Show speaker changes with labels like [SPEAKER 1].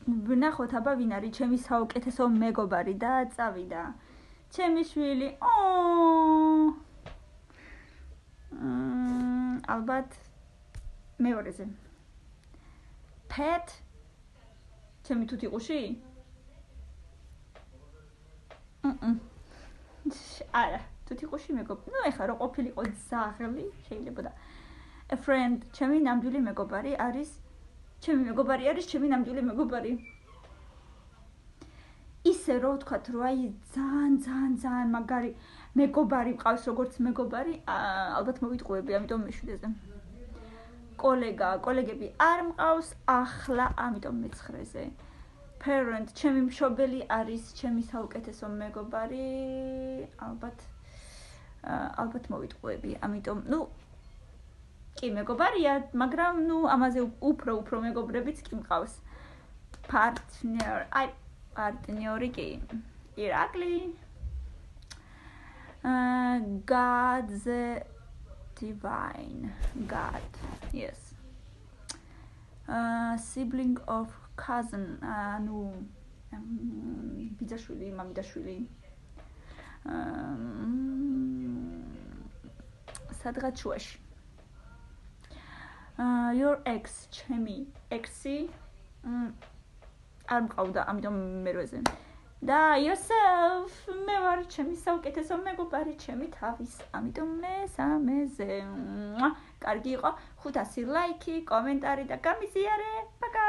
[SPEAKER 1] ვნახოთ აბა ვინ არის ჩემი საუკეთესო მეგობარი და წავიდა. ჩემი შვილი. ალბათ მეორეზე. Pet ჩემი თუთიყუში? არა, თუთიყუში მეგობ. ნუ ეხლა რო ყოფილიყო ზაღლი, შეიძლება და a friend ჩემი ნამდვილი მეგობარი არის ჩემი ნამდვილი მეგობარი. ისე რო ვთქვათ, რომ აი ძალიან მაგარი მეგობარი მყავს, როგორც მეგობარი, ალბათ მოვიტყუები, ამიტომ მე-7-ზე. კოლეგები არ მყავს, ახლა ამიტომ მე-9-ზე. Parent ჩემი მშობელი არის ჩემი საუკეთესო მეგობარი, ალბათ მოვიტყუები, ამიტომ, კი მეგობარია, მაგრამ ამაზე უფრო მეგობრებიც კი მყავს. Partner კი. Ირაკლი. God the divine. God. Yes. Sibling of cousin. ბიძაშვილი, მამიდაშვილი. სადღაც შუაში. Your ex, ჩემი exi. არ მყავდა, ამიტომ მე-8-ზე. და yourself, მე ვარ ჩემი საუკეთესო მეგობარი, ჩემი თავის, ამიტომ მე-3-ზე. კარგი იყო, 500 ლაიქი, კომენტარი და გამიზიარე. პაკა.